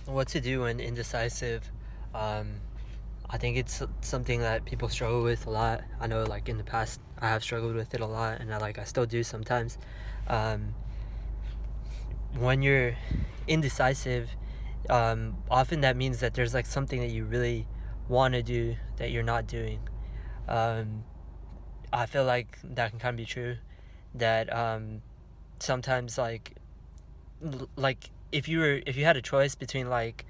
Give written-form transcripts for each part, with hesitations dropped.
What to do when indecisive? Um, I think it's something that people struggle with a lot. I know, like in the past, I have struggled with it a lot, and I still do sometimes. Um, when you're indecisive, often that means that there's like something that you really want to do that you're not doing. Um, I feel like that can kind of be true. That sometimes like if you had a choice between like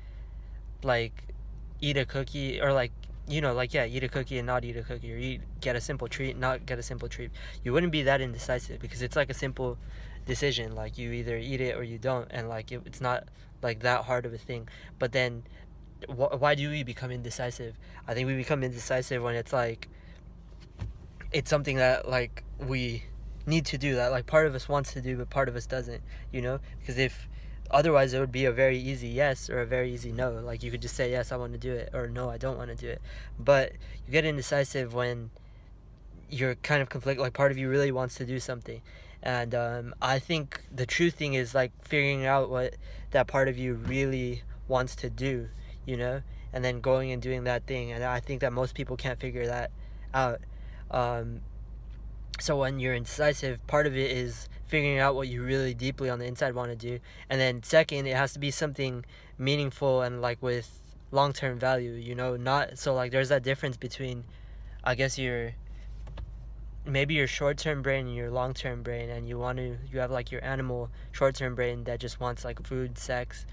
eat a cookie, or like, yeah, eat a cookie and not eat a cookie, or get a simple treat, not get a simple treat, you wouldn't be that indecisive, because it's like a simple decision. Like, you either eat it or you don't, and like it's not like that hard of a thing. But then why do we become indecisive? I think we become indecisive when it's something that like we need to do, that like part of us wants to do but part of us doesn't, because if otherwise it would be a very easy yes or a very easy no. Like, you could just say yes, I want to do it, or no, I don't want to do it. But you get indecisive when you're kind of conflict, like part of you really wants to do something. And I think the true thing is like figuring out what that part of you really wants to do, and then going and doing that thing. And I think that most people can't figure that out. So when you're indecisive, part of it is figuring out what you really deeply on the inside want to do. And then second, it has to be something meaningful and like with long-term value, not so like there's that difference between, I guess, maybe your short-term brain and your long-term brain. And you have like your animal short-term brain that just wants like food, sex,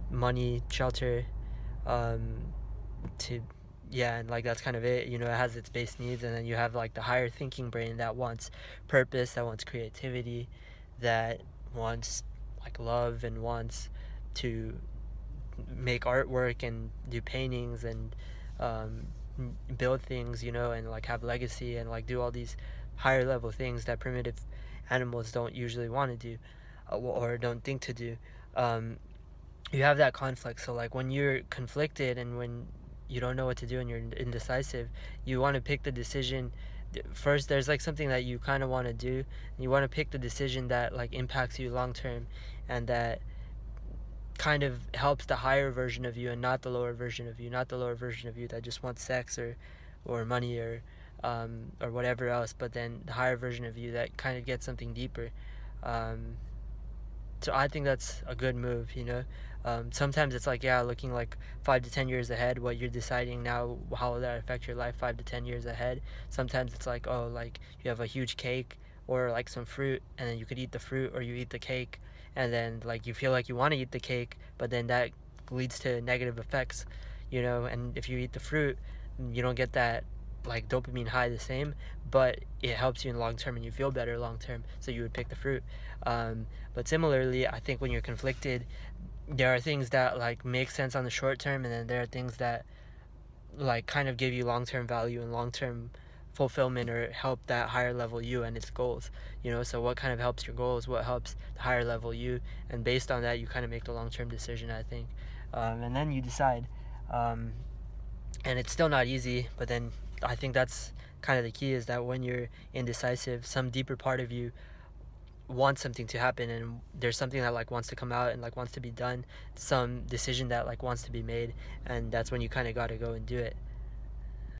money, shelter, to yeah, and like that's kind of it. It has its base needs. And then you have like the higher thinking brain that wants purpose, that wants creativity, that wants like love, and wants to make artwork and do paintings and build things, and like have legacy, and like do all these higher level things that primitive animals don't usually want to do, or don't think to do. You have that conflict. So like when you're conflicted and when you don't know what to do and you're indecisive, you want to pick the decision first. There's like something that you kind of want to do, and you want to pick the decision that like impacts you long term, and that kind of helps the higher version of you, and not the lower version of you, that just wants sex or money, or whatever else. But then the higher version of you that kind of gets something deeper. So I think that's a good move. Sometimes it's like, yeah, looking like 5 to 10 years ahead, what you're deciding now, how will that affect your life 5 to 10 years ahead. Sometimes it's like, oh, like you have a huge cake or like some fruit, and then you could eat the fruit or you eat the cake, and then like you feel like you want to eat the cake, but then that leads to negative effects, and if you eat the fruit, you don't get that like dopamine high the same, but it helps you in long term and you feel better long term, so you would pick the fruit. But similarly, I think when you're conflicted, there are things that like make sense on the short term, and then there are things that like kind of give you long-term value and long-term fulfillment, or help that higher level you and its goals. So what kind of helps your goals, what helps the higher level you, and based on that you kind of make the long-term decision, I think. And then you decide, and it's still not easy, but then I think that's kind of the key, is that when you're indecisive, some deeper part of you wants something to happen, and there's something that like wants to come out and like wants to be done, some decision that like wants to be made, and that's when you kind of got to go and do it.